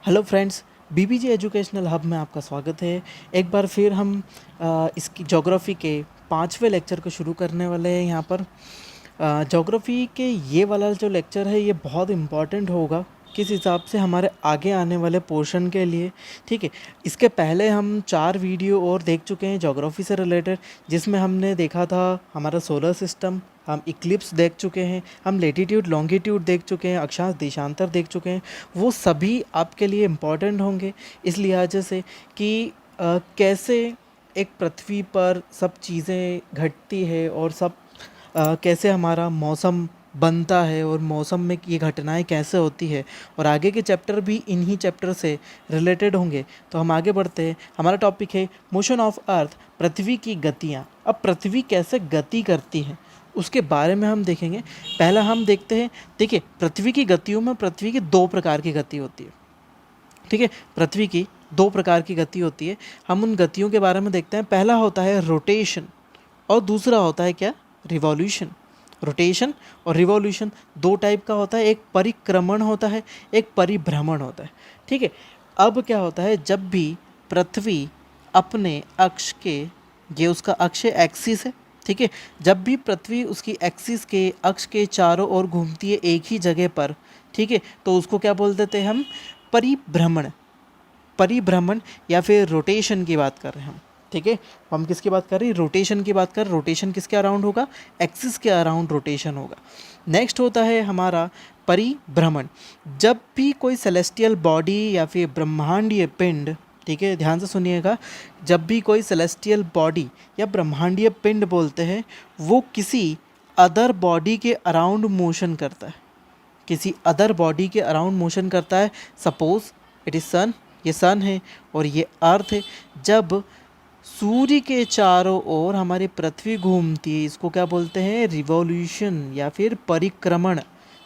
Hello friends, BBG educational hub में आपका स्वागत है। एक बार फिर हम इसकी ज्योग्राफी के 5वें लेक्चर को शुरू करने वाले हैं। यहाँ पर ज्योग्राफी के ये वाला जो लेक्चर है ये बहुत इम्पॉर्टेंट होगा किस हिसाब से हमारे आगे आने वाले पोर्शन के लिए। ठीक है, इसके पहले हम 4 वीडियो और देख चुके हैं ज्योग्राफी से रिलेटेड, जिसमें हमने देखा था हमारा सोलर सिस्टम, हम इक्लिप्स देख चुके हैं, हम लेटीट्यूड लॉन्गिट्यूड देख चुके हैं, अक्षांश देशांतर देख चुके हैं। वो सभी आपके लिए इम्पॉर्टेंट होंगे इस लिहाज से कि कैसे एक पृथ्वी पर सब चीज़ें घटती है और सब कैसे हमारा मौसम बनता है और मौसम में ये घटनाएं कैसे होती है, और आगे के चैप्टर भी इन्हीं चैप्टर से रिलेटेड होंगे। तो हम आगे बढ़ते हैं। हमारा टॉपिक है मोशन ऑफ अर्थ, पृथ्वी की गतियाँ। अब पृथ्वी कैसे गति करती है उसके बारे में हम देखेंगे। पहला हम देखते हैं, देखिए पृथ्वी की गतियों में पृथ्वी की 2 प्रकार की गति होती है। ठीक है, पृथ्वी की 2 प्रकार की गति होती है। हम उन गतियों के बारे में देखते हैं। पहला होता है रोटेशन और दूसरा होता है क्या, रिवॉल्यूशन। रोटेशन और रिवॉल्यूशन 2 टाइप का होता है, एक परिक्रमण होता है, एक परिभ्रमण होता है। ठीक है, अब क्या होता है, जब भी पृथ्वी अपने अक्ष के, ये उसका अक्ष एक्सिस है, ठीक है, जब भी पृथ्वी उसकी एक्सिस के अक्ष के चारों ओर घूमती है एक ही जगह पर, ठीक है, तो उसको क्या बोल देते हैं हम, परिभ्रमण। परिभ्रमण या फिर रोटेशन की बात कर रहे हैं हम। ठीक है, हम किसकी बात कर रहे हैं, रोटेशन की बात कर। रोटेशन किसके अराउंड होगा, एक्सिस के अराउंड रोटेशन होगा। नेक्स्ट होता है हमारा परिभ्रमण। जब भी कोई सेलेस्टियल बॉडी या फिर ब्रह्मांडीय पिंड, ठीक है ध्यान से सुनिएगा, जब भी कोई सेलेस्टियल बॉडी या ब्रह्मांडीय पिंड बोलते हैं, वो किसी अदर बॉडी के अराउंड मोशन करता है, किसी अदर बॉडी के अराउंड मोशन करता है। सपोज इट इज़ सन, ये सन है और ये अर्थ है। जब सूर्य के चारों ओर हमारी पृथ्वी घूमती है, इसको क्या बोलते हैं, रिवॉल्यूशन या फिर परिक्रमण।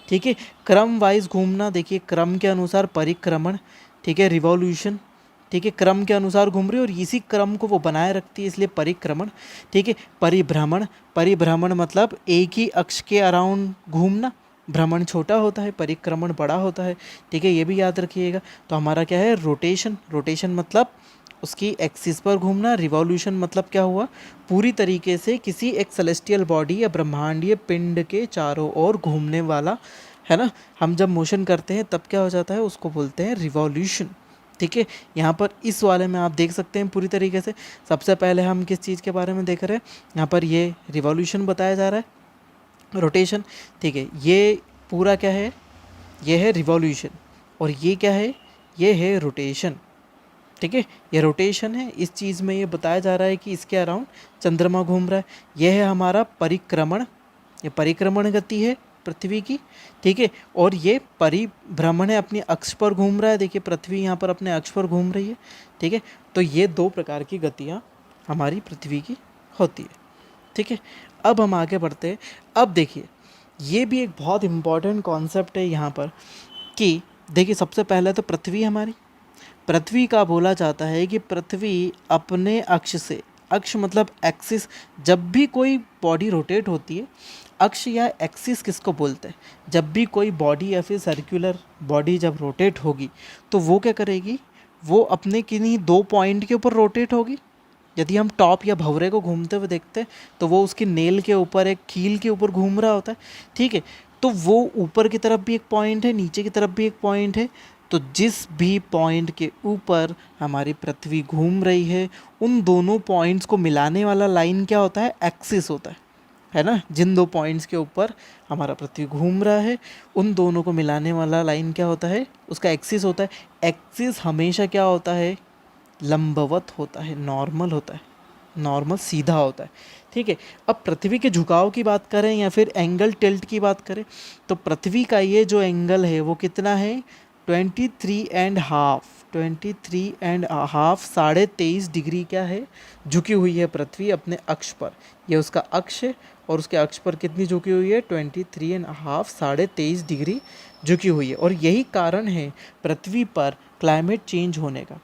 ठीक है, क्रम वाइज घूमना, देखिए क्रम के अनुसार परिक्रमण, ठीक है, रिवॉल्यूशन, ठीक है, क्रम के अनुसार घूम रही है और इसी क्रम को वो बनाए रखती है, इसलिए परिक्रमण। ठीक है, परिभ्रमण। परिभ्रमण मतलब एक ही अक्ष के अराउंड घूमना, भ्रमण छोटा होता है, परिक्रमण बड़ा होता है। ठीक है, ये भी याद रखिएगा। तो हमारा क्या है, रोटेशन। रोटेशन मतलब उसकी एक्सिस पर घूमना। रिवॉल्यूशन मतलब क्या हुआ, पूरी तरीके से किसी एक सेलेस्टियल बॉडी या ब्रह्मांडीय पिंड के चारों ओर घूमने वाला, है ना। हम जब मोशन करते हैं तब क्या हो जाता है, उसको बोलते हैं रिवॉल्यूशन। ठीक है, यहाँ पर इस वाले में आप देख सकते हैं पूरी तरीके से। सबसे पहले हम किस चीज़ के बारे में देख रहे हैं, यहाँ पर ये रिवॉल्यूशन बताया जा रहा है, रोटेशन। ठीक है, ये पूरा क्या है, ये है रिवॉल्यूशन और ये क्या है, ये है रोटेशन। ठीक है, ये रोटेशन है। इस चीज़ में ये बताया जा रहा है कि इसके अराउंड चंद्रमा घूम रहा है। यह है हमारा परिक्रमण, ये परिक्रमण गति है पृथ्वी की। ठीक है, और ये परिभ्रमण है, अपनी अक्ष पर घूम रहा है। देखिए पृथ्वी यहाँ पर अपने अक्ष पर घूम रही है। ठीक है, तो ये 2 प्रकार की गतियाँ हमारी पृथ्वी की होती है। ठीक है, अब हम आगे बढ़ते हैं। अब देखिए ये भी एक बहुत इम्पॉर्टेंट कॉन्सेप्ट है यहाँ पर कि देखिए सबसे पहले तो पृथ्वी हमारी, पृथ्वी का बोला जाता है कि पृथ्वी अपने अक्ष से, अक्ष मतलब एक्सिस, जब भी कोई बॉडी रोटेट होती है, अक्ष या एक्सिस किसको बोलते हैं, जब भी कोई बॉडी या फिर सर्कुलर बॉडी जब रोटेट होगी तो वो क्या करेगी, वो अपने किन्हीं 2 पॉइंट के ऊपर रोटेट होगी। यदि हम टॉप या भंवरे को घूमते हुए देखते हैं तो वो उसकी नेल के ऊपर, एक कील के ऊपर घूम रहा होता है। ठीक है, तो वो ऊपर की तरफ भी एक पॉइंट है, नीचे की तरफ भी एक पॉइंट है। तो जिस भी पॉइंट के ऊपर हमारी पृथ्वी घूम रही है, उन दोनों पॉइंट्स को मिलाने वाला लाइन क्या होता है, एक्सिस होता है ना। जिन 2 पॉइंट्स के ऊपर हमारा पृथ्वी घूम रहा है, उन दोनों को मिलाने वाला लाइन क्या होता है, उसका एक्सिस होता है। एक्सिस हमेशा क्या होता है, लंबवत होता है, नॉर्मल होता है, नॉर्मल सीधा होता है। ठीक है, अब पृथ्वी के झुकाव की बात करें या फिर एंगल टिल्ट की बात करें, तो पृथ्वी का ये जो एंगल है वो कितना है, 23.5, 23.5, 23.5 डिग्री क्या है, झुकी हुई है पृथ्वी अपने अक्ष पर। यह उसका अक्ष है और उसके अक्ष पर कितनी झुकी हुई है, 23.5, 23.5 डिग्री झुकी हुई है। और यही कारण है पृथ्वी पर क्लाइमेट चेंज होने का,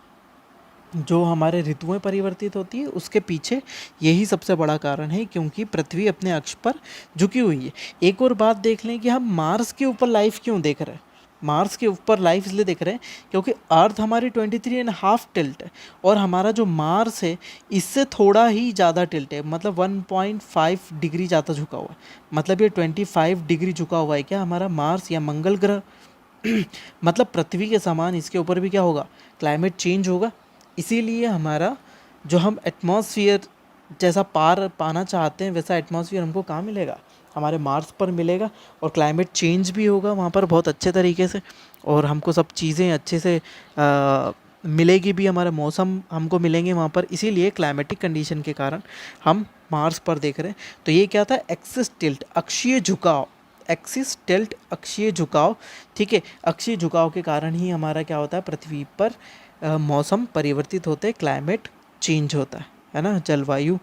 जो हमारे ऋतुएं परिवर्तित होती है उसके पीछे यही सबसे बड़ा कारण है, क्योंकि पृथ्वी अपने अक्ष पर झुकी हुई है। एक और बात देख लें कि हम मार्स के ऊपर लाइफ क्यों देख रहे हैं। मार्स के ऊपर लाइफ इसलिए देख रहे हैं क्योंकि अर्थ हमारी 23.5 टिल्ट है और हमारा जो मार्स है इससे थोड़ा ही ज़्यादा टिल्ट है, मतलब 1.5 डिग्री ज़्यादा झुका हुआ है। मतलब ये 25 डिग्री झुका हुआ है क्या हमारा मार्स या मंगल ग्रह। मतलब पृथ्वी के समान इसके ऊपर भी क्या होगा, क्लाइमेट चेंज होगा। इसीलिए हमारा जो हम एटमॉस्फेयर जैसा पार पाना चाहते हैं वैसा एटमॉस्फेयर हमको कहाँ मिलेगा, हमारे मार्स पर मिलेगा। और क्लाइमेट चेंज भी होगा वहाँ पर बहुत अच्छे तरीके से, और हमको सब चीज़ें अच्छे से मिलेगी भी, हमारे मौसम हमको मिलेंगे वहाँ पर। इसीलिए क्लाइमेटिक कंडीशन के कारण हम मार्स पर देख रहे हैं। तो ये क्या था, एक्सिस टिल्ट, अक्षीय झुकाव, एक्सिस टिल्ट अक्षीय झुकाव। ठीक है, अक्षीय झुकाव के कारण ही हमारा क्या होता है, पृथ्वी पर मौसम परिवर्तित होते हैं, क्लाइमेट चेंज होता है ना, जलवायु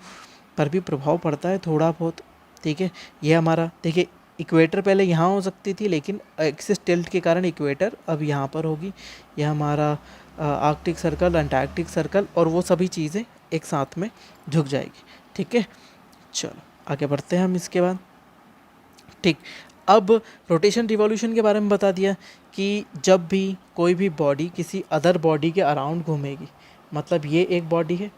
पर भी प्रभाव पड़ता है थोड़ा बहुत। ठीक है, ये हमारा देखिए इक्वेटर पहले यहाँ हो सकती थी, लेकिन एक्सिस टिल्ट के कारण इक्वेटर अब यहाँ पर होगी। यह हमारा आर्कटिक सर्कल, अंटार्कटिक सर्कल और वो सभी चीज़ें एक साथ में झुक जाएगी। ठीक है, चलो आगे बढ़ते हैं हम इसके बाद। ठीक, अब रोटेशन रिवॉल्यूशन के बारे में बता दिया कि जब भी कोई भी बॉडी किसी अदर बॉडी के अराउंड घूमेगी, मतलब ये एक बॉडी है,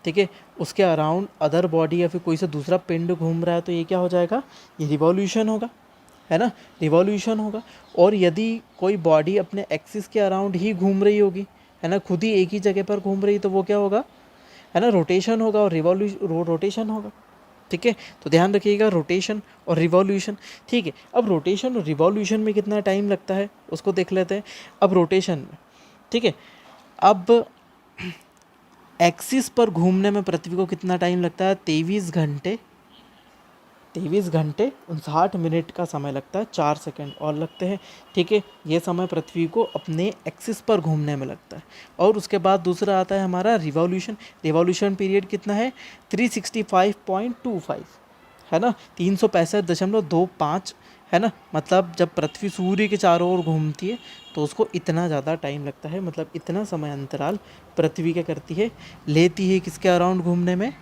ठीक है, उसके अराउंड अदर बॉडी या फिर कोई सा दूसरा पिंड घूम रहा है, तो ये क्या हो जाएगा, ये रिवॉल्यूशन होगा, है ना, रिवॉल्यूशन होगा। और यदि कोई बॉडी अपने एक्सिस के अराउंड ही घूम रही होगी, है ना, खुद ही एक ही जगह पर घूम रही, तो वो क्या होगा, है ना, रोटेशन होगा और रोटेशन होगा। ठीक है, तो ध्यान रखिएगा, रोटेशन और रिवॉल्यूशन। ठीक है, अब रोटेशन और रिवॉल्यूशन में कितना टाइम लगता है उसको देख लेते हैं। अब रोटेशन में, ठीक है, अब एक्सिस पर घूमने में पृथ्वी को कितना टाइम लगता है, 23 घंटे 59 मिनट का समय लगता है, 4 सेकंड और लगते हैं। ठीक है, ये समय पृथ्वी को अपने एक्सिस पर घूमने में लगता है। और उसके बाद दूसरा आता है हमारा रिवॉल्यूशन। रिवॉल्यूशन पीरियड कितना है, 365.25, है ना, 365.25, है ना। मतलब जब पृथ्वी सूर्य के चारों ओर घूमती है तो उसको इतना ज़्यादा टाइम लगता है, मतलब इतना समय अंतराल पृथ्वी क्या करती है, लेती है किसके अराउंड घूमने में,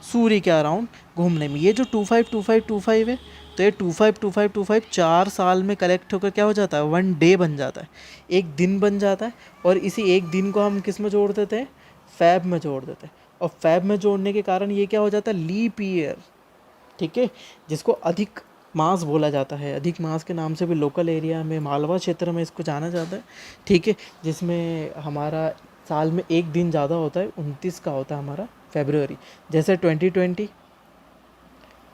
सूर्य के अराउंड घूमने में। ये जो 252525 है, तो ये 252525 4 साल में कलेक्ट होकर क्या हो जाता है, 1 डे बन जाता है, एक दिन बन जाता है। और इसी एक दिन को हम किस में जोड़ देते हैं, फैब में जोड़ देते हैं। और फैब में जोड़ने के कारण ये क्या हो जाता है, लीप ईयर। ठीक है, जिसको अधिक मास बोला जाता है, अधिक मास के नाम से भी लोकल एरिया में, मालवा क्षेत्र में इसको जाना जाता है। ठीक है, जिसमें हमारा साल में एक दिन ज़्यादा होता है, 29 का होता है हमारा फरवरी। जैसे 2020,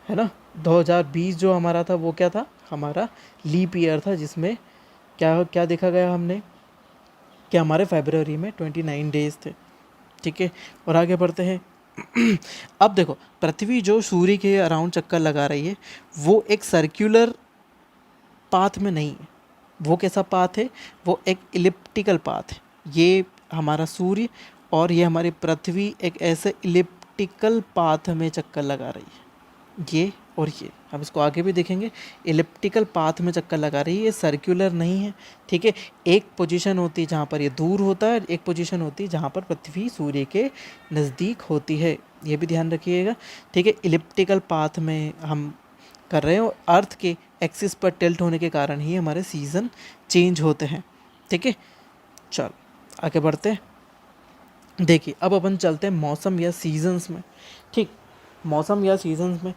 है ना, 2020 जो हमारा था वो क्या था, हमारा लीप ईयर था, जिसमें क्या क्या देखा गया हमने कि हमारे फरवरी में 29 डेज थे। ठीक है, और आगे बढ़ते हैं। अब देखो, पृथ्वी जो सूर्य के अराउंड चक्कर लगा रही है वो एक सर्कुलर पाथ में नहीं है। वो कैसा पाथ है, वो एक इलिप्टिकल पाथ है। ये हमारा सूर्य और ये हमारी पृथ्वी एक ऐसे इलिप्टिकल पाथ में चक्कर लगा रही है, ये और ये हम इसको आगे भी देखेंगे। इलिप्टिकल पाथ में चक्कर लगा रही है, ये सर्कुलर नहीं है। ठीक है, एक पोजीशन होती है जहाँ पर ये दूर होता है, एक पोजीशन होती है जहाँ पर पृथ्वी सूर्य के नज़दीक होती है, ये भी ध्यान रखिएगा। ठीक है, इलिप्टिकल पाथ में हम कर रहे हैं और अर्थ के एक्सिस पर टिल्ट होने के कारण ही हमारे सीज़न चेंज होते हैं। ठीक है, चलो आगे बढ़ते हैं। देखिए, अब अपन चलते हैं मौसम या सीजन्स में। ठीक, मौसम या सीजन्स में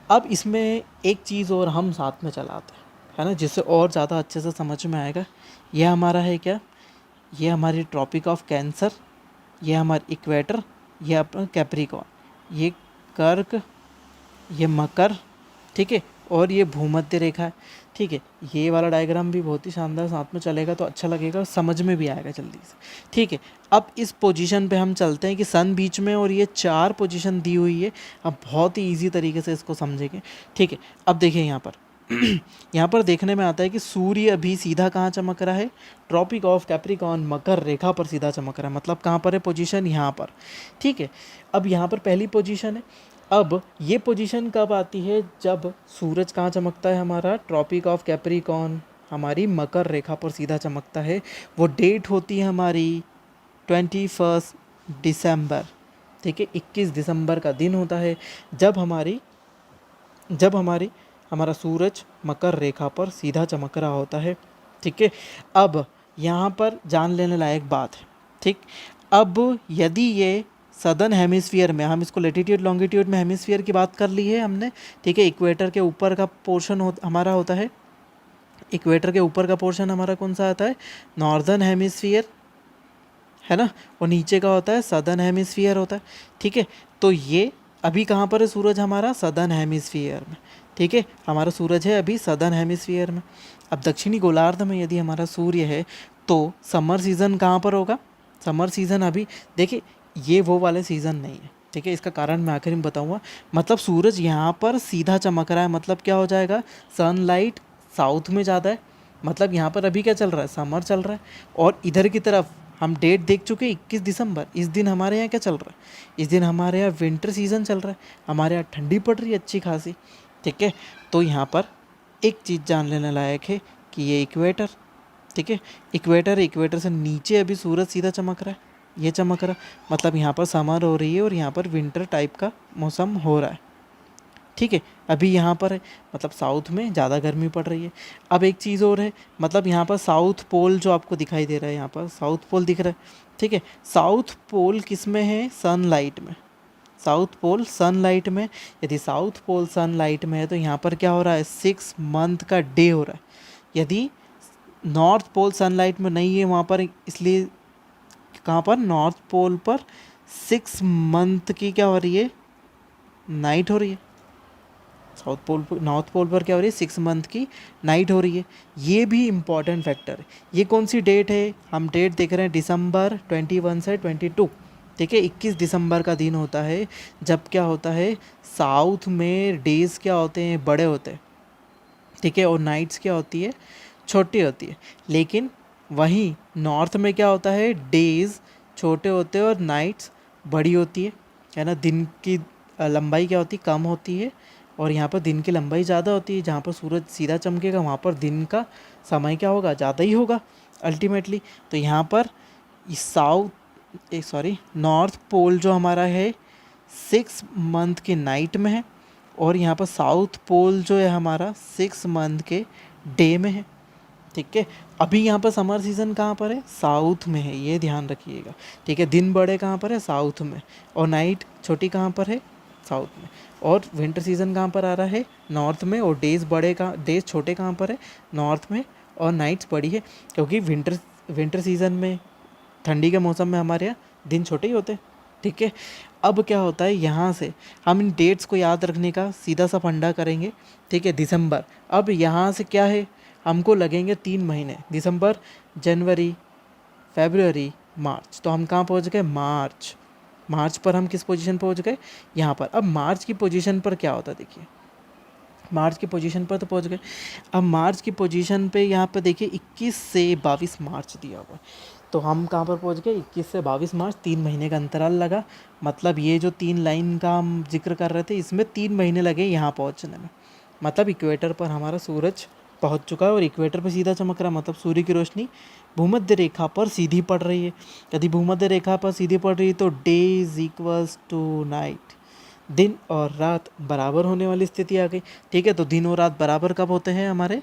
अब इसमें एक चीज़ और हम साथ में चलाते हैं, है ना, जिससे और ज़्यादा अच्छे से समझ में आएगा। यह हमारा है क्या, ये हमारी ट्रॉपिक ऑफ कैंसर, ये हमारी इक्वेटर, ये अपना कैप्रिकॉर्न, ये कर्क, ये मकर, ठीक है, और ये भूमध्य रेखा है। ठीक है, ये वाला डायग्राम भी बहुत ही शानदार साथ में चलेगा तो अच्छा लगेगा, समझ में भी आएगा जल्दी से। ठीक है, अब इस पोजीशन पे हम चलते हैं कि सन बीच में और ये 4 पोजीशन दी हुई है। अब बहुत ही इजी तरीके से इसको समझेंगे। ठीक है, अब देखिए यहाँ पर यहाँ पर देखने में आता है कि सूर्य अभी सीधा कहाँ चमक रहा है, ट्रॉपिक ऑफ कैप्रिकॉर्न मकर रेखा पर सीधा चमक रहा है। मतलब कहाँ पर है पोजीशन, यहाँ पर। ठीक है, अब यहाँ पर पहली पोजीशन है। अब ये पोजीशन कब आती है, जब सूरज कहाँ चमकता है, हमारा ट्रॉपिक ऑफ कैप्रिकॉर्न हमारी मकर रेखा पर सीधा चमकता है। वो डेट होती है हमारी 21 दिसंबर। ठीक है, 21 दिसंबर का दिन होता है जब हमारा सूरज मकर रेखा पर सीधा चमक रहा होता है। ठीक है। अब यहाँ पर जान लेने लायक बात है, ठीक। अब यदि ये सदर्न हेमिस्फीयर में, हम इसको लेटीट्यूड लॉन्गिट्यूड में हेमिस्फीयर की बात कर ली है हमने, ठीक है। इक्वेटर के ऊपर का पोर्शन हमारा होता है, इक्वेटर के ऊपर का पोर्शन हमारा कौन सा आता है, नॉर्दर्न हेमिस्फीयर, है ना। और नीचे का होता है सदर्न हेमिस्फीयर होता है, ठीक है। तो ये अभी कहाँ पर है सूरज हमारा, सदर्न हेमिस्फीयर में, ठीक है। हमारा सूरज है अभी सदर्न हेमिस्फीयर में। अब दक्षिणी गोलार्ध में यदि हमारा सूर्य है तो समर सीज़न कहाँ पर होगा, समर सीज़न अभी देखिए ये वो वाले सीज़न नहीं है, ठीक है। इसका कारण मैं आखिर में बताऊँगा। मतलब सूरज यहाँ पर सीधा चमक रहा है, मतलब क्या हो जाएगा, सनलाइट साउथ में ज़्यादा है, मतलब यहाँ पर अभी क्या चल रहा है, समर चल रहा है। और इधर की तरफ हम डेट देख चुके 21 दिसंबर, इस दिन हमारे यहाँ क्या चल रहा है, इस दिन हमारे यहाँ विंटर सीज़न चल रहा है, हमारे यहाँ ठंडी पड़ रही है अच्छी खासी, ठीक है। तो यहाँ पर एक चीज़ जान लेने लायक है कि ये इक्वेटर, ठीक है, इक्वेटर, इक्वेटर से नीचे अभी सूरज सीधा चमक रहा है, ये चमक रहा, मतलब यहाँ पर समर हो रही है और यहाँ पर विंटर टाइप का मौसम हो रहा है, ठीक है। अभी यहाँ पर है, मतलब साउथ में ज़्यादा गर्मी पड़ रही है। अब एक चीज़ और है, मतलब यहाँ पर साउथ पोल जो आपको दिखाई दे रहा है, यहाँ पर साउथ पोल दिख रहा है, ठीक है। साउथ पोल किस में है, सनलाइट में, साउथ पोल सनलाइट में। यदि साउथ पोल सनलाइट में है तो यहाँ पर क्या हो रहा है, 6 मंथ का डे हो रहा है। यदि नॉर्थ पोल सनलाइट में नहीं है वहाँ पर, इसलिए कहाँ पर, नॉर्थ पोल पर 6 मंथ की क्या हो रही है, नाइट हो रही है। साउथ पोल पर, नॉर्थ पोल पर क्या हो रही है, 6 मंथ की नाइट हो रही है। ये भी इम्पॉर्टेंट फैक्टर है। ये कौन सी डेट है, हम डेट देख रहे हैं दिसंबर 21 से 22, ठीक है। 21 दिसंबर का दिन होता है जब क्या होता है, साउथ में डेज़ क्या होते हैं, बड़े होते हैं, ठीक है, और नाइट्स क्या होती है, छोटी होती है। लेकिन वहीं नॉर्थ में क्या होता है, डेज़ छोटे होते हैं और नाइट्स बड़ी होती है ना। दिन की लंबाई क्या होती है, कम होती है, और यहाँ पर दिन की लंबाई ज़्यादा होती है। जहाँ पर सूरज सीधा चमकेगा वहाँ पर दिन का समय क्या होगा, ज़्यादा ही होगा अल्टीमेटली। तो यहाँ पर नॉर्थ पोल जो हमारा है 6 मंथ के नाइट में है, और यहाँ पर साउथ पोल जो है हमारा 6 मंथ के डे में है, ठीक है। अभी यहाँ पर समर सीज़न कहाँ पर है, साउथ में है, ये ध्यान रखिएगा, ठीक है। दिन बड़े कहाँ पर है, साउथ में, और नाइट छोटी कहाँ पर है, साउथ में। और विंटर सीज़न कहाँ पर आ रहा है, नॉर्थ में, और डेज छोटे कहाँ पर है, नॉर्थ में, और नाइट्स बड़ी है, क्योंकि विंटर सीज़न में, ठंडी के मौसम में हमारे यहाँ दिन छोटे ही होते हैं, ठीक है। अब क्या होता है, यहाँ से हम इन डेट्स को याद रखने का सीधा सा फंडा करेंगे, ठीक है। दिसंबर, अब यहाँ से क्या है, हमको लगेंगे 3 महीने, दिसंबर, जनवरी, फरवरी, मार्च। तो हम कहाँ पहुँच गए, मार्च पर हम किस पोजीशन पहुँच गए, यहाँ पर। अब मार्च की पोजीशन पर क्या होता है, देखिए मार्च की पोजीशन पर तो पहुँच गए। अब मार्च की पोजीशन पे यहाँ पे देखिए 21 से 22 मार्च दिया हुआ है, तो हम कहाँ पर पहुँच गए, 21 से 22 मार्च, 3 महीने का अंतराल लगा। मतलब ये जो 3 लाइन का हम जिक्र कर रहे थे, इसमें 3 महीने लगे यहाँ पहुँचने में। मतलब इक्वेटर पर हमारा सूरज पहुँच चुका है और इक्वेटर पर सीधा चमक रहा है, मतलब सूर्य की रोशनी भूमध्य रेखा पर सीधी पड़ रही है। यदि भूमध्य रेखा पर सीधी पड़ रही है तो day is equals to night, दिन और रात बराबर होने वाली स्थिति आ गई, ठीक है। तो दिन और रात बराबर कब होते हैं हमारे,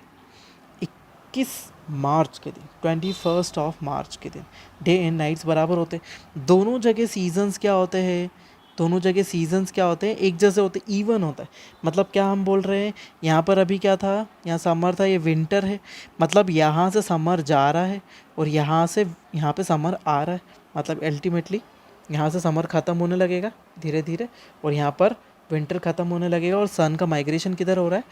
21 मार्च के दिन, 21 ऑफ मार्च के दिन डे एंड नाइट्स बराबर होते हैं। दोनों जगह सीजन्स क्या होते हैं, दोनों जगह सीजन्स क्या होते हैं, एक जैसे होते हैं, इवन होता है। मतलब क्या हम बोल रहे हैं, यहाँ पर अभी क्या था, यहाँ समर था, ये विंटर है, मतलब यहाँ से समर जा रहा है और यहाँ से यहाँ पे समर आ रहा है। मतलब अल्टीमेटली यहाँ से समर ख़त्म होने लगेगा धीरे धीरे, और यहाँ पर विंटर ख़त्म होने लगेगा, और सन का माइग्रेशन किधर हो रहा है,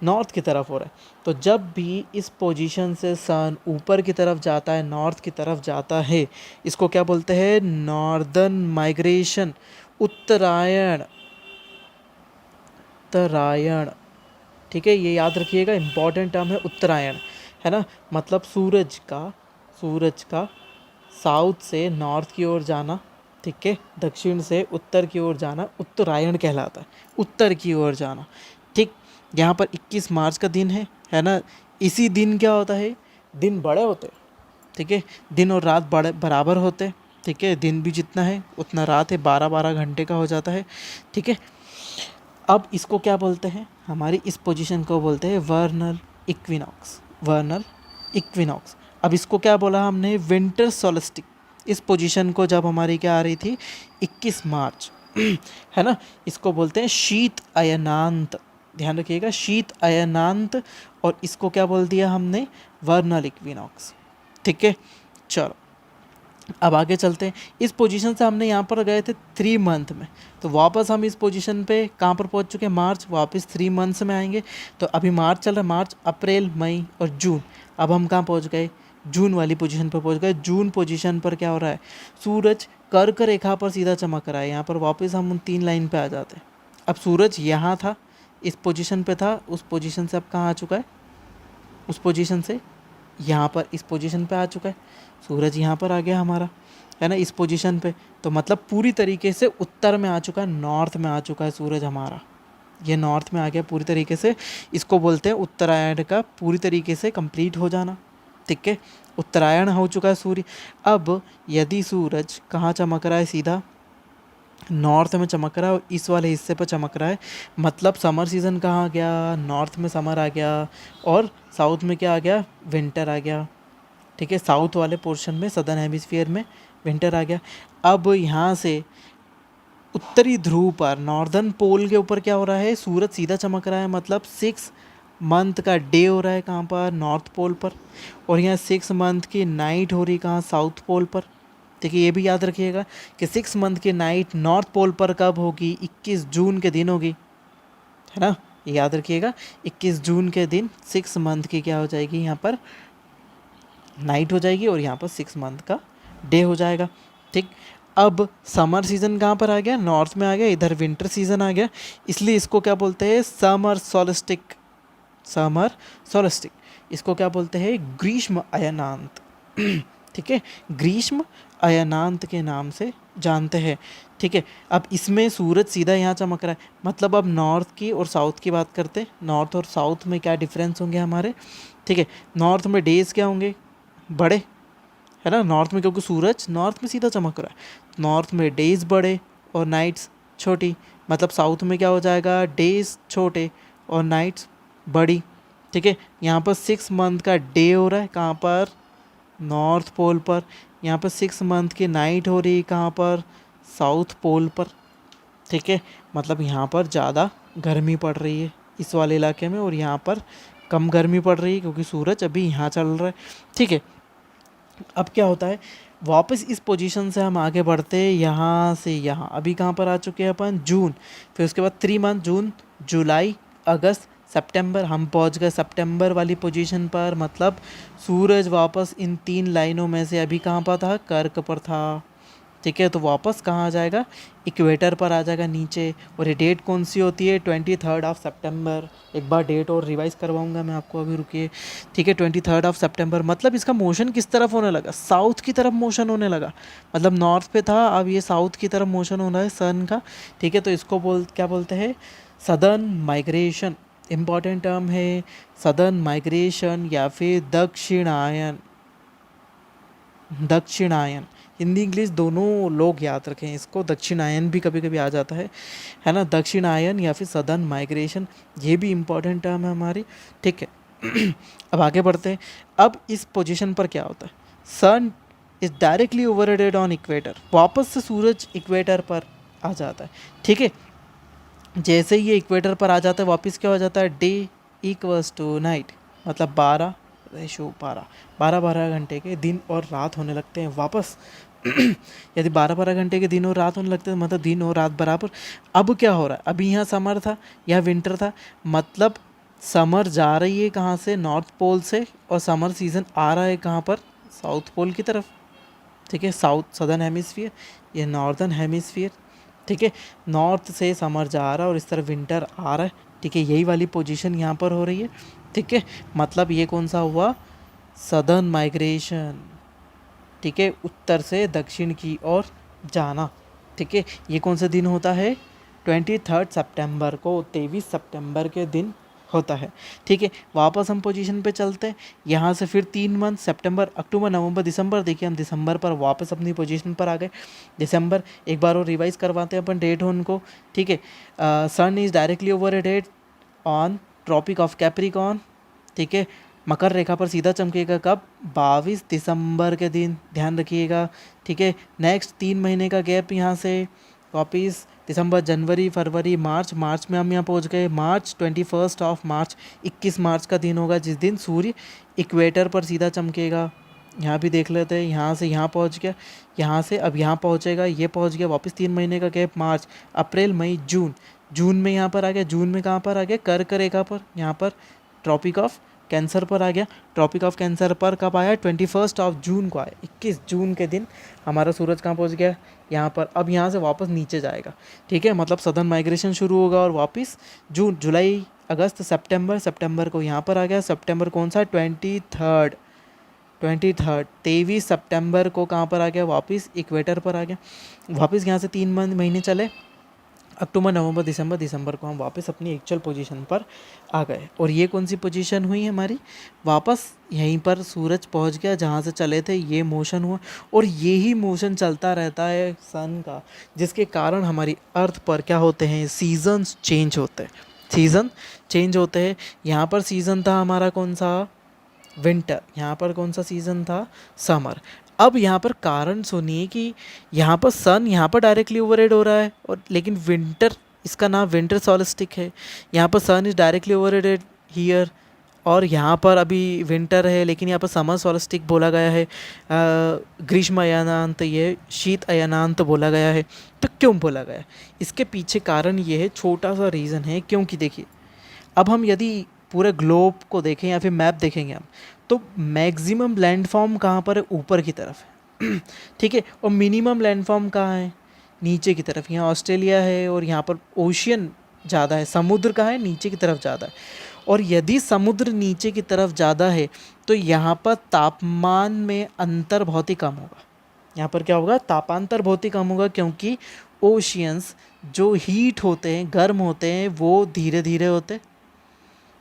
नॉर्थ की तरफ हो रहा है। तो जब भी इस पोजीशन से सन ऊपर की तरफ जाता है, नॉर्थ की तरफ जाता है, इसको क्या बोलते हैं, नॉर्दर्न माइग्रेशन, उत्तरायण, उत्तरायण, ठीक है। ये याद रखिएगा, इम्पॉर्टेंट टर्म है उत्तरायण, है ना। मतलब सूरज का साउथ से नॉर्थ की ओर जाना, ठीक है, दक्षिण से उत्तर की ओर जाना उत्तरायण कहलाता है, उत्तर की ओर जाना, ठीक। यहाँ पर 21 मार्च का दिन है ना। इसी दिन क्या होता है, दिन बड़े होते, ठीक है, दिन और रात बड़े बराबर होते, ठीक है। दिन भी जितना है उतना रात है, 12-12 घंटे का हो जाता है, ठीक है। अब इसको क्या बोलते हैं, हमारी इस पोजीशन को बोलते हैं वर्नल इक्विनॉक्स, वर्नल इक्विनॉक्स। अब इसको क्या बोला हमने, विंटर सोलिस्टिक। इस पोजीशन को जब हमारी क्या आ रही थी, 21 मार्च है ना, इसको बोलते हैं शीत अयनांत। ध्यान रखिएगा, शीत अयनांत। और इसको क्या बोल दिया हमने, वर्नल इक्विनॉक्स। ठीक है, चलो अब आगे चलते हैं। इस पोजीशन से हमने यहाँ पर गए थे 3 मंथ में, तो वापस हम इस पोजीशन पे कहाँ पर पहुँच चुके हैं, मार्च। वापस 3 मंथ्स में आएंगे, तो अभी मार्च चल रहा है, मार्च अप्रैल मई और जून। अब हम कहाँ पहुँच गए, जून वाली पोजीशन पर पहुँच गए। जून पोजीशन पर क्या हो रहा है, सूरज कर्क रेखा पर सीधा चमक रहा है। यहाँ पर वापस हम उन 3 लाइन पे आ जाते हैं। अब सूरज यहाँ था, इस पोजीशन पे था, उस पोजीशन से अब कहाँ आ चुका है, उस पोजीशन से यहाँ पर इस पोजीशन पे आ चुका है। सूरज यहाँ पर आ गया हमारा, है ना, इस पोजीशन पे। तो मतलब पूरी तरीके से उत्तर में आ चुका है, नॉर्थ में आ चुका है सूरज हमारा। ये नॉर्थ में आ गया पूरी तरीके से। इसको बोलते हैं उत्तरायण का पूरी तरीके से कंप्लीट हो जाना। ठीक है, उत्तरायण हो चुका है सूर्य। अब यदि सूरज कहाँ चमक रहा है, सीधा नॉर्थ में चमक रहा है और इस वाले हिस्से पर चमक रहा है, मतलब समर सीज़न कहाँ आ गया, नॉर्थ में समर आ गया और साउथ में क्या आ गया, विंटर आ गया। ठीक है, साउथ वाले पोर्शन में, सदर्न हेमिस्फीयर में विंटर आ गया। अब यहाँ से उत्तरी ध्रुव पर, नॉर्दर्न पोल के ऊपर क्या हो रहा है, सूरज सीधा चमक रहा है, मतलब 6 मंथ का डे हो रहा है कहाँ पर, नॉर्थ पोल पर। और यहाँ 6 मंथ की नाइट हो रही कहाँ, साउथ पोल पर। देखिए ये भी याद रखिएगा कि 6 मंथ की नाइट नॉर्थ पोल पर कब होगी, 21 जून के दिन होगी, है ना, ये याद रखिएगा। 21 जून के दिन 6 मंथ की क्या हो जाएगी, यहाँ पर नाइट हो जाएगी और यहाँ पर 6 मंथ का डे हो जाएगा। ठीक, अब समर सीज़न कहाँ पर आ गया, नॉर्थ में आ गया, इधर विंटर सीज़न आ गया, इसलिए इसको क्या बोलते हैं, समर सोलिस्टिक। समर सोलिस्टिक, इसको क्या बोलते हैं, ग्रीष्म अयनांत। ठीक है, ग्रीष्म अयनांत के नाम से जानते हैं। ठीक है, अब इसमें सूरज सीधा यहाँ चमक रहा है, मतलब अब नॉर्थ की और साउथ की बात करते हैं। नॉर्थ और साउथ में क्या डिफरेंस होंगे हमारे। ठीक है, नॉर्थ में डेज क्या होंगे, बड़े, है ना, नॉर्थ में, क्योंकि सूरज नॉर्थ में सीधा चमक रहा है, नॉर्थ में डेज बड़े और नाइट्स छोटी। मतलब साउथ में क्या हो जाएगा, डेज छोटे और नाइट्स बड़ी। ठीक है, यहाँ पर 6 मंथ का डे हो रहा है कहाँ पर, नॉर्थ पोल पर। यहाँ पर 6 मंथ की नाइट हो रही है कहाँ पर, साउथ पोल पर। ठीक है, मतलब यहाँ पर ज़्यादा गर्मी पड़ रही है इस वाले इलाके में, और यहाँ पर कम गर्मी पड़ रही है क्योंकि सूरज अभी यहाँ चल रहा है। ठीक है, अब क्या होता है, वापस इस पोजीशन से हम आगे बढ़ते हैं, यहाँ से यहाँ अभी कहाँ पर आ चुके हैं अपन, जून। फिर उसके बाद 3 मंथ, जून जुलाई अगस्त सितंबर, हम पहुँच गए सितंबर वाली पोजीशन पर। मतलब सूरज वापस इन 3 लाइनों में से अभी कहाँ पर था, कर्क पर था। ठीक है, तो वापस कहाँ आ जाएगा, इक्वेटर पर आ जाएगा नीचे। और ये डेट कौन सी होती है, 23 सितंबर। एक बार डेट और रिवाइज करवाऊंगा मैं आपको, अभी रुकिए। ठीक है, 23 सितंबर, मतलब इसका मोशन किस तरफ होने लगा, साउथ की तरफ मोशन होने लगा। मतलब नॉर्थ पे था, अब ये साउथ की तरफ मोशन हो रहा है सन का। ठीक है, तो इसको क्या बोलते हैं, सदर्न माइग्रेशन। इम्पॉर्टेंट टर्म है सदर्न माइग्रेशन या फिर दक्षिणायन। दक्षिणायन, हिंदी इंग्लिश दोनों लोग याद रखें इसको, दक्षिणायन भी कभी कभी आ जाता है ना, दक्षिणायन या फिर सदर्न माइग्रेशन, ये भी इम्पॉर्टेंट टर्म है हमारी। ठीक है, अब आगे बढ़ते हैं। अब इस पोजीशन पर क्या होता है, सन is directly overheaded on equator, वापस से सूरज इक्वेटर पर आ जाता है। ठीक है, जैसे ही ये इक्वेटर पर आ जाता है वापस क्या हो जाता है, डे इक्वल्स टू नाइट, मतलब 12 घंटे के दिन और रात होने लगते हैं वापस। यदि 12 घंटे के दिन और रात होने लगते हैं, मतलब दिन और रात बराबर। अब क्या हो रहा है, अभी यहाँ समर था, यहाँ विंटर था, मतलब समर जा रही है कहाँ से, नॉर्थ पोल से, और समर सीज़न आ रहा है कहाँ पर, साउथ पोल की तरफ। ठीक है, साउथ सदर्न हेमिस्फीयर, ये नॉर्दर्न हेमिस्फीयर। ठीक है, नॉर्थ से समर जा रहा है और इस तरफ विंटर आ रहा है। ठीक है, यही वाली पोजीशन यहाँ पर हो रही है। ठीक है, मतलब ये कौन सा हुआ, सदर्न माइग्रेशन। ठीक है, उत्तर से दक्षिण की ओर जाना। ठीक है, ये कौन सा दिन होता है, 23 सितंबर को, 23 सितंबर के दिन होता है। ठीक है, वापस हम पोजीशन पे चलते हैं, यहाँ से फिर 3 मंथ, सितंबर अक्टूबर नवंबर दिसंबर। देखिए हम दिसंबर पर वापस अपनी पोजीशन पर आ गए। दिसंबर एक बार और रिवाइज करवाते हैं अपन डेट उनको। ठीक है, sun is directly over headed on tropic of Capricorn. ठीक है, मकर रेखा पर सीधा चमकेगा कब? 22 दिसंबर के दिन, ध्यान रखिएगा। ठीक है, नेक्स्ट 3 महीने का गैप यहाँ से वापिस दिसंबर, जनवरी, फरवरी, मार्च। मार्च में हम यहाँ पहुँच गए, मार्च 21 मार्च, 21 मार्च का दिन होगा जिस दिन सूर्य इक्वेटर पर सीधा चमकेगा। यहाँ भी देख लेते हैं, यहाँ से यहाँ पहुँच गया, यहाँ से अब यहाँ पहुँचेगा, ये पहुँच गया, वापस 3 महीने का गैप, मार्च, अप्रैल, मई, जून। जून में यहाँ पर आ गया, जून में कहाँ पर आ गया? कर्क रेखा पर, यहाँ पर ट्रॉपिक ऑफ कैंसर पर आ गया। ट्रॉपिक ऑफ कैंसर पर कब आया? 21 जून को आया। 21 जून के दिन हमारा सूरज कहाँ पहुँच गया? यहाँ पर। अब यहाँ से वापस नीचे जाएगा, ठीक है, मतलब सदर्न माइग्रेशन शुरू होगा और वापस जून, जुलाई, अगस्त, सितंबर, सितंबर को यहाँ पर आ गया। सितंबर कौन सा? 23 सितंबर को कहाँ पर आ गया? वापस इक्वेटर पर आ गया। वापस यहाँ से 3 महीने चले, अक्टूबर, नवंबर, दिसंबर। दिसंबर को हम वापस अपनी एक्चुअल पोजीशन पर आ गए और ये कौन सी पोजीशन हुई हमारी? वापस यहीं पर सूरज पहुंच गया जहाँ से चले थे, ये मोशन हुआ और यही मोशन चलता रहता है सन का, जिसके कारण हमारी अर्थ पर क्या होते हैं? सीजन्स चेंज होते हैं, सीज़न चेंज होते हैं। यहाँ पर सीज़न था हमारा कौन सा? विंटर। यहाँ पर कौन सा सीज़न था? समर। अब यहाँ पर कारण सुनिए कि यहाँ पर सन यहाँ पर डायरेक्टली ओवरहेड हो रहा है और लेकिन विंटर, इसका नाम विंटर सॉल्स्टिक है। यहाँ पर सन इज डायरेक्टली ओवरहेडेड हियर और यहाँ पर अभी विंटर है लेकिन यहाँ पर समर सॉल्स्टिक बोला गया है। ग्रीष्म अयनांत, ये शीत अयनांत बोला गया है। तो क्यों बोला गया? इसके पीछे कारण ये है, छोटा सा रीज़न है। क्योंकि देखिए, अब हम यदि पूरे ग्लोब को देखें या फिर मैप देखेंगे हम, तो मैक्सिमम लैंडफॉर्म कहाँ पर है? ऊपर की तरफ है ठीक है, और मिनिमम लैंडफॉर्म कहाँ है? नीचे की तरफ। यहाँ ऑस्ट्रेलिया है और यहाँ पर ओशियन ज़्यादा है, समुद्र कहाँ है? नीचे की तरफ ज़्यादा है। और यदि समुद्र नीचे की तरफ ज़्यादा है तो यहाँ पर तापमान में अंतर बहुत ही कम होगा। यहाँ पर क्या होगा? तापांतर बहुत ही कम होगा, क्योंकि ओशियंस जो हीट होते हैं, गर्म होते हैं, वो धीरे धीरे होते हैं।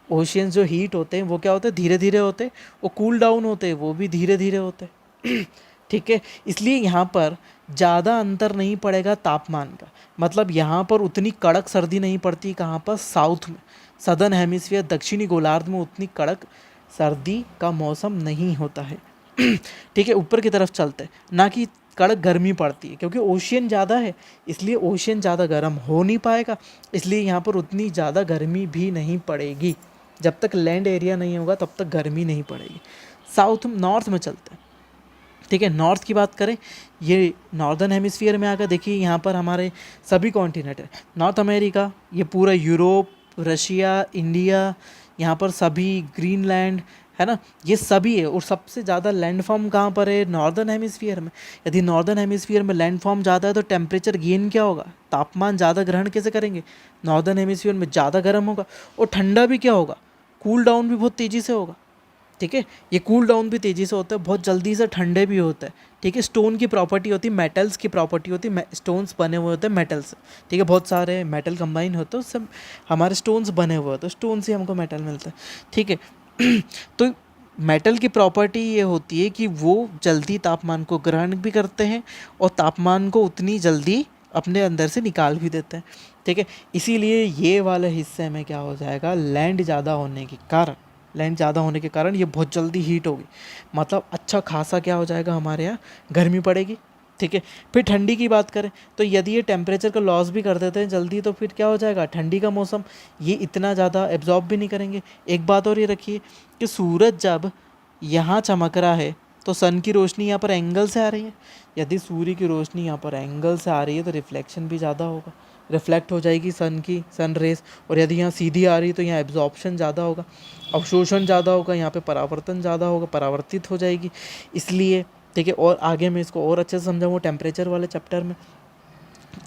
ओशियंस जो हीट होते हैं वो क्या होते हैं? धीरे धीरे होते हैं। वो कूल डाउन होते हैं, वो भी धीरे धीरे होते हैं ठीक है, इसलिए यहाँ पर ज़्यादा अंतर नहीं पड़ेगा तापमान का। मतलब यहाँ पर उतनी कड़क सर्दी नहीं पड़ती। कहाँ पर? साउथ में, सदर्न हेमिस्फीयर, दक्षिणी गोलार्ध में उतनी कड़क सर्दी का मौसम नहीं होता है ठीक है, ऊपर की तरफ चलते हैं, ना कि कड़क गर्मी पड़ती है, क्योंकि ओशियन ज़्यादा है इसलिए ओशियन ज़्यादा गर्म हो नहीं पाएगा, इसलिए यहाँ पर उतनी ज़्यादा गर्मी भी नहीं पड़ेगी। जब तक लैंड एरिया नहीं होगा तब तक गर्मी नहीं पड़ेगी। साउथ, नॉर्थ में चलते हैं, ठीक है। नॉर्थ की बात करें, ये नॉर्दर्न हेमिस्फीयर में आकर देखिए, यहाँ पर हमारे सभी कॉन्टिनेंट है। नॉर्थ अमेरिका, ये पूरा यूरोप, रशिया, इंडिया, यहाँ पर सभी, ग्रीनलैंड, है ना, ये सभी है। और सबसे ज़्यादा लैंडफॉर्म कहाँ पर है? नॉर्दर्न हेमिस्फीयर में। यदि नॉर्दर्न हेमिस्फीयर में लैंडफॉर्म ज़्यादा है तो टेम्परेचर गेन क्या होगा? तापमान ज़्यादा ग्रहण कैसे करेंगे? नॉर्दर्न हेमिस्फीयर में ज़्यादा गर्म होगा और ठंडा भी क्या होगा? कूल डाउन भी बहुत तेज़ी से होगा, ठीक है। ये कूल डाउन भी तेज़ी से होता है, बहुत जल्दी से ठंडे भी होते हैं, ठीक है। स्टोन की प्रॉपर्टी होती है, मेटल्स की प्रॉपर्टी होती है, स्टोन्स बने हुए होते हैं मेटल से, ठीक है। बहुत सारे मेटल कंबाइन होते हैं, उससे हमारे स्टोन्स बने हुए होते हैं, स्टोन से हमको मेटल मिलता है, ठीक है तो मेटल की प्रॉपर्टी ये होती है कि वो जल्दी तापमान को ग्रहण भी करते हैं और तापमान को उतनी जल्दी अपने अंदर से निकाल भी देते हैं, ठीक है। इसीलिए ये वाले हिस्से में क्या हो जाएगा? लैंड ज़्यादा होने के कारण, लैंड ज़्यादा होने के कारण ये बहुत जल्दी हीट होगी, मतलब अच्छा खासा क्या हो जाएगा? हमारे यहाँ गर्मी पड़ेगी, ठीक है। फिर ठंडी की बात करें तो यदि ये टेम्परेचर का लॉस भी कर देते हैं जल्दी, तो फिर क्या हो जाएगा? ठंडी का मौसम, ये इतना ज़्यादा एब्जॉर्ब भी नहीं करेंगे। एक बात और ये रखिए कि सूरज जब यहाँ चमक रहा है तो सन की रोशनी यहाँ पर एंगल से आ रही है। यदि सूर्य की रोशनी यहाँ पर एंगल से आ रही है तो रिफ्लेक्शन भी ज़्यादा होगा, रिफ्लेक्ट हो जाएगी सन रेस। और यदि यहाँ सीधी आ रही है तो यहाँ एब्जॉर्प्शन ज़्यादा होगा, अवशोषण ज़्यादा होगा, यहाँ पे परावर्तन ज़्यादा होगा, परावर्तित हो जाएगी। इसलिए, ठीक है, और आगे मैं इसको और अच्छे से समझाऊँगा टेम्परेचर वाले चैप्टर में।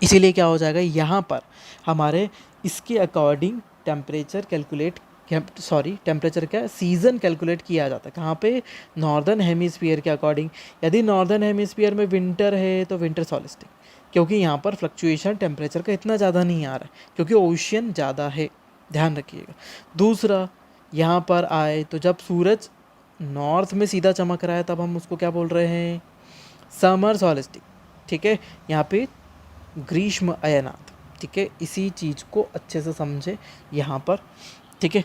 इसीलिए क्या हो जाएगा, यहाँ पर हमारे इसके अकॉर्डिंग टेम्परेचर कैलकुलेट, टेम्परेचर क्या, सीज़न कैलकुलेट किया जाता है। कहाँ पे? नॉर्दर्न हेमिस्फीयर के अकॉर्डिंग। यदि नॉर्दर्न हेमिस्फीयर में विंटर है तो विंटर सॉल्स्टिक, क्योंकि यहाँ पर फ्लक्चुएशन टेम्परेचर का इतना ज़्यादा नहीं आ रहा है, क्योंकि ओशियन ज़्यादा है, ध्यान रखिएगा। दूसरा, यहाँ पर आए तो जब सूरज नॉर्थ में सीधा चमक रहा है तब हम उसको क्या बोल रहे हैं? समर सॉल्स्टिक, ठीक है। यहाँ पे ग्रीष्म अयनात, ठीक है। इसी चीज़ को अच्छे से समझे यहाँ पर, ठीक है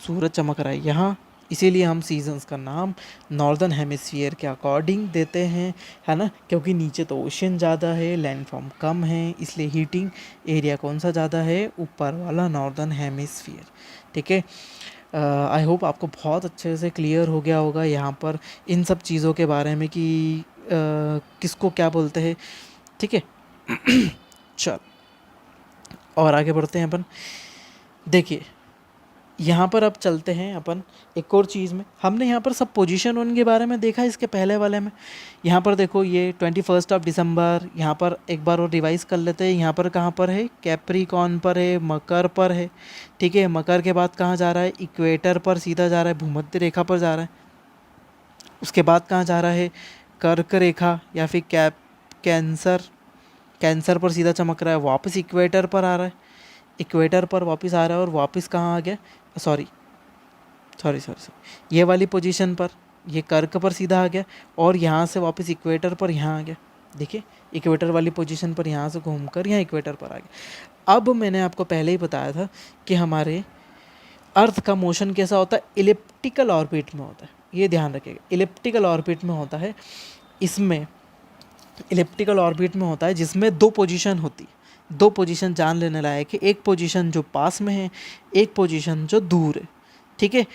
सूरज चमक रहा है यहाँ, इसीलिए हम सीजन्स का नाम नॉर्दर्न हेमिस्फीयर के अकॉर्डिंग देते हैं, है ना, क्योंकि नीचे तो ओशन ज़्यादा है, लैंडफॉर्म कम है, इसलिए हीटिंग एरिया कौन सा ज़्यादा है, ऊपर वाला नॉर्दर्न हेमिस्फीयर। ठीक है, आई होप आपको बहुत अच्छे से क्लियर हो गया होगा यहाँ पर इन सब चीज़ों के बारे में कि किसको क्या बोलते हैं। ठीक है चल और आगे बढ़ते हैं अपन। देखिए यहाँ पर अब चलते हैं अपन एक और चीज़ में। हमने यहाँ पर सब पोजीशन उनके बारे में देखा इसके पहले वाले में। यहाँ पर देखो ये 21 दिसंबर, यहाँ पर एक बार और रिवाइज कर लेते हैं। यहाँ पर कहाँ पर है, कैप्रिकॉर्न पर है, मकर पर है। ठीक है, मकर के बाद कहाँ जा रहा है, इक्वेटर पर सीधा जा रहा है, भूमध्य रेखा पर जा रहा है। उसके बाद कहाँ जा रहा है, कर्क रेखा या फिर कैंसर पर सीधा चमक रहा है, वापस इक्वेटर पर आ रहा है, इक्वेटर पर वापस आ रहा है और वापस कहाँ आ गया, सॉरी ये वाली पोजीशन पर, ये कर्क पर सीधा आ गया और यहाँ से वापस इक्वेटर पर यहाँ आ गया। देखिए इक्वेटर वाली पोजीशन पर यहाँ से घूमकर यहाँ इक्वेटर पर आ गया। अब मैंने आपको पहले ही बताया था कि हमारे अर्थ का मोशन कैसा होता है, इलिप्टिकल ऑर्बिट में होता है। ये ध्यान रखिएगा, इलिप्टिकल ऑर्बिट में होता है। इसमें इलिप्टिकल ऑर्बिट में होता है जिसमें दो पोजीशन होती है। दो पोजीशन जान लेने लायक है, एक पोजीशन जो पास में है, एक पोजीशन जो दूर है। ठीक है,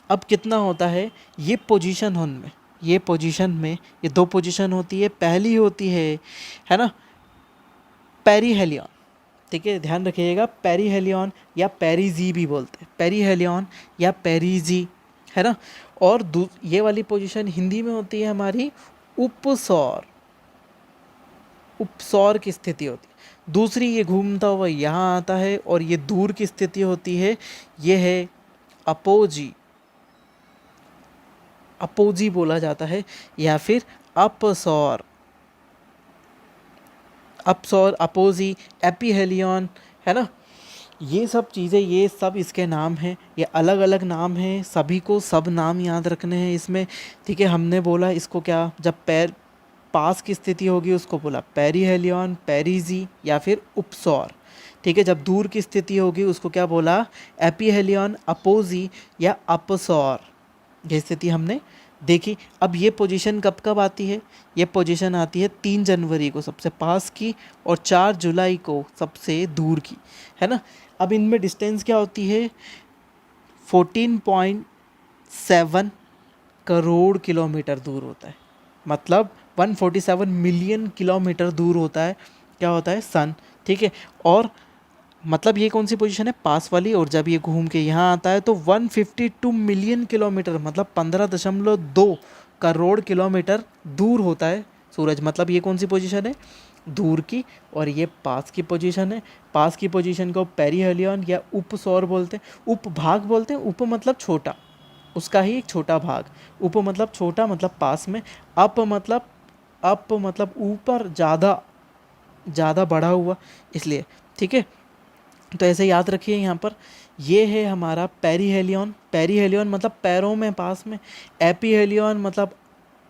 अब कितना होता है ये पोजीशन उनमें, ये पोजीशन में ये दो पोजीशन होती है। पहली होती है ना, पेरीहेलियन। ठीक है, ध्यान रखिएगा, पेरीहेलियन या पेरीजी भी बोलते हैं, पेरीहेलियन या पेरीजी, है ना। और ये वाली पोजीशन हिंदी में होती है हमारी उपसौर, उपसौर की स्थिति होती है। दूसरी ये घूमता हुआ यहाँ आता है और ये दूर की स्थिति होती है, ये है अपोजी, अपोजी बोला जाता है या फिर अपसौर, अपसौर, अपोजी, एपीहेलियन, है ना। ये सब चीज़ें, ये सब इसके नाम हैं, ये अलग अलग नाम हैं, सभी को सब नाम याद रखने हैं इसमें। ठीक है, हमने बोला इसको क्या, जब पैर पास की स्थिति होगी उसको बोला पेरीहेलियन, पेरीजी या फिर उपसौर। ठीक है, जब दूर की स्थिति होगी उसको क्या बोला, एपीहेलियन, अपोजी या अपसौर। ये स्थिति हमने देखी। अब ये पोजीशन कब कब आती है, ये पोजीशन आती है 3 जनवरी को सबसे पास की और 4 जुलाई को सबसे दूर की, है ना। अब इनमें डिस्टेंस क्या होती है, 14.7 करोड़ किलोमीटर दूर होता है, मतलब 147 मिलियन किलोमीटर दूर होता है, क्या होता है, सन। ठीक है, और मतलब ये कौन सी पोजीशन है, पास वाली। और जब ये घूम के यहाँ आता है तो 152 मिलियन किलोमीटर, मतलब 15.2 करोड़ किलोमीटर दूर होता है सूरज। मतलब ये कौन सी पोजीशन है, दूर की, और ये पास की पोजीशन है। पास की पोजीशन को पेरीहेलियन या उपसौर बोलते हैं, उपभाग बोलते हैं। उप मतलब छोटा, उसका ही एक छोटा भाग। उप मतलब छोटा, मतलब पास में। अप मतलब ऊपर, ज़्यादा बढ़ा हुआ, इसलिए। ठीक है, तो ऐसे याद रखिए। यहाँ पर ये है हमारा पेरीहेलियन, पेरीहेलियन मतलब पैरों में, पास में। एपीहेलियन मतलब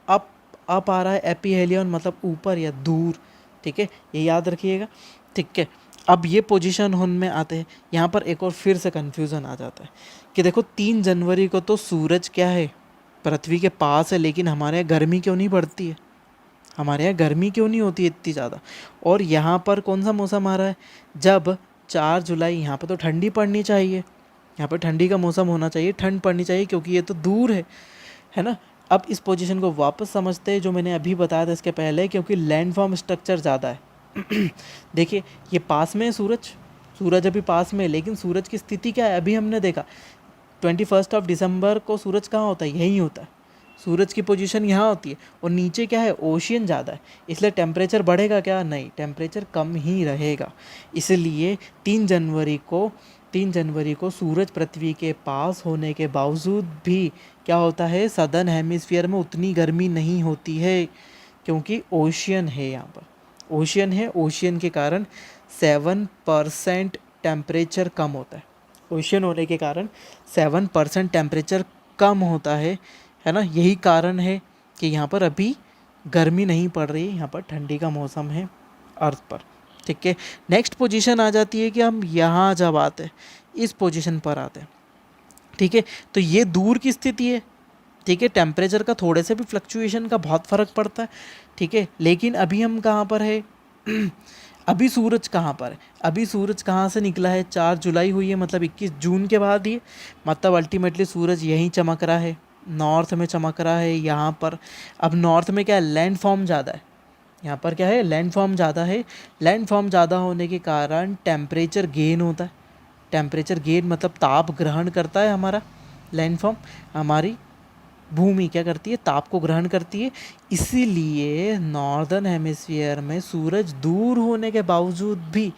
अप आ रहा है, एपीहेलियन मतलब ऊपर या दूर। ठीक है, ये याद रखिएगा। ठीक है, अब ये पोजीशन उनमें आते हैं। यहाँ पर एक और फिर से कन्फ्यूज़न आ जाता है कि देखो 3 जनवरी को तो सूरज क्या है, पृथ्वी के पास है, लेकिन हमारे यहाँ गर्मी क्यों नहीं बढ़ती है, हमारे यहाँ गर्मी क्यों नहीं होती है इतनी ज़्यादा। और यहाँ पर कौन सा मौसम आ रहा है, जब 4 जुलाई, यहाँ पर तो ठंडी पड़नी चाहिए, यहाँ पर ठंडी का मौसम होना चाहिए, ठंड पड़नी चाहिए, क्योंकि ये तो दूर है ना। अब इस पोजीशन को वापस समझते हैं जो मैंने अभी बताया था इसके पहले, क्योंकि लैंडफॉर्म स्ट्रक्चर ज़्यादा है। देखिए ये पास में है सूरज अभी पास में है, लेकिन सूरज की स्थिति क्या है, अभी हमने देखा 21 दिसंबर को सूरज कहाँ होता है, यहीं होता है। सूरज की पोजीशन यहाँ होती है और नीचे क्या है, ओशियन ज़्यादा है, इसलिए टेम्परेचर बढ़ेगा क्या, नहीं, टेम्परेचर कम ही रहेगा। इसलिए 3 जनवरी को सूरज पृथ्वी के पास होने के बावजूद भी क्या होता है, सदर्न हेमिस्फीयर में उतनी गर्मी नहीं होती है, क्योंकि ओशियन है, यहाँ पर ओशियन है। ओशियन के कारण 7% टेम्परेचर कम होता है, ओशियन होने के कारण 7% टेम्परेचर कम होता है ना। यही कारण है कि यहाँ पर अभी गर्मी नहीं पड़ रही, यहाँ पर ठंडी का मौसम है अर्थ पर। ठीक है, नेक्स्ट पोजीशन आ जाती है कि हम यहाँ जब आते हैं, इस पोजीशन पर आते हैं, ठीक है, तो ये दूर की स्थिति है। ठीक है, टेम्परेचर का थोड़े से भी फ्लक्चुएशन का बहुत फ़र्क पड़ता है। ठीक है, लेकिन अभी हम कहाँ पर है अभी सूरज कहाँ पर है, अभी सूरज कहाँ से निकला है, 4 जुलाई हुई है, मतलब 21 जून के बाद ही, मतलब अल्टीमेटली सूरज यहीं चमक रहा है, नॉर्थ में चमक रहा है यहाँ पर। अब नॉर्थ में क्या है, लैंड फॉर्म ज़्यादा है, यहाँ पर क्या है, लैंड फॉर्म ज़्यादा है। लैंड फॉर्म ज़्यादा होने के कारण टेम्परेचर गेन होता है। टेम्परेचर गेन मतलब ताप ग्रहण करता है हमारा लैंड फॉर्म, हमारी भूमि क्या करती है, ताप को ग्रहण करती है। इसीलिए नॉर्दर्न हेमिस्फीयर में सूरज दूर होने के बावजूद भी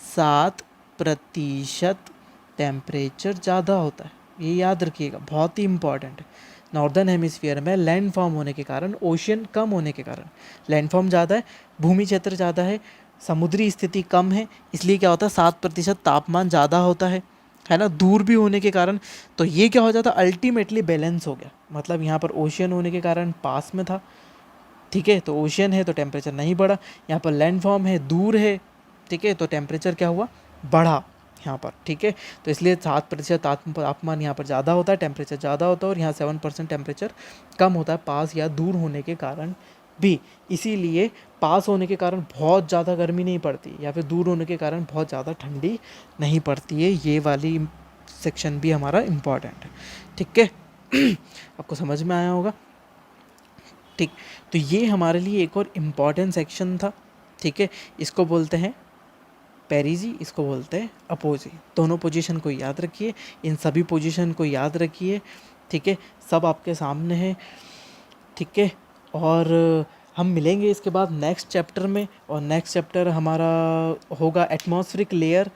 7% टेम्परेचर ज़्यादा होता है। ये याद रखिएगा, बहुत ही इम्पॉर्टेंट है। नॉर्दर्न हेमिस्फीयर में लैंड फॉर्म होने के कारण, ओशियन कम होने के कारण, लैंड फॉर्म ज़्यादा है, भूमि क्षेत्र ज़्यादा है, समुद्री स्थिति कम है, इसलिए क्या होता है, 7% तापमान ज़्यादा होता है ना, दूर भी होने के कारण। तो ये क्या हो जाता, अल्टीमेटली बैलेंस हो गया। मतलब यहाँ पर ओशियन होने के कारण पास में था, ठीक है, तो ओशियन है तो टेम्परेचर नहीं बढ़ा। यहाँ पर लैंड फॉर्म है, दूर है, ठीक है, तो टेम्परेचर क्या हुआ, बढ़ा यहाँ पर। ठीक है, तो इसलिए 7% तापमान यहाँ पर ज़्यादा होता है, टेम्परेचर ज़्यादा होता है, और यहाँ 7% टेम्परेचर कम होता है, पास या दूर होने के कारण भी। इसीलिए पास होने के कारण बहुत ज़्यादा गर्मी नहीं पड़ती, या फिर दूर होने के कारण बहुत ज़्यादा ठंडी नहीं पड़ती है। ये वाली सेक्शन भी हमारा इम्पॉर्टेंट है। ठीक है आपको समझ में आया होगा। ठीक, तो ये हमारे लिए एक और इम्पॉर्टेंट सेक्शन था। ठीक है, इसको बोलते हैं पेरिजी, इसको बोलते हैं अपोजी। दोनों पोजीशन को याद रखिए, इन सभी पोजीशन को याद रखिए। ठीक है, सब आपके सामने है। ठीक है, और हम मिलेंगे इसके बाद नेक्स्ट चैप्टर में, और नेक्स्ट चैप्टर हमारा होगा एटमॉस्फेरिक लेयर।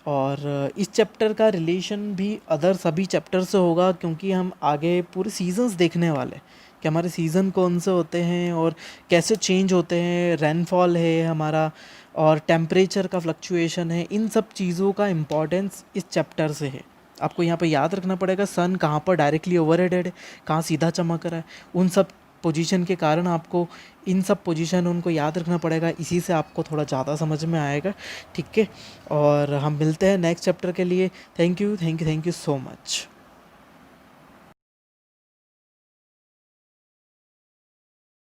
और इस चैप्टर का रिलेशन भी अदर सभी चैप्टर से होगा, क्योंकि हम आगे पूरे सीजन्स देखने वाले हैं कि हमारे सीज़न कौन से होते हैं और कैसे चेंज होते हैं, रेनफॉल है हमारा, और टेम्परेचर का फ्लक्चुएशन है। इन सब चीज़ों का इम्पॉर्टेंस इस चैप्टर से है। आपको यहाँ पर याद रखना पड़ेगा सन कहाँ पर डायरेक्टली ओवरहेड है, कहाँ सीधा चमक रहा है, उन सब पोजीशन के कारण आपको इन सब पोजीशन उनको याद रखना पड़ेगा। इसी से आपको थोड़ा ज़्यादा समझ में आएगा। ठीक है, और हम मिलते हैं नेक्स्ट चैप्टर के लिए। Thank you so much.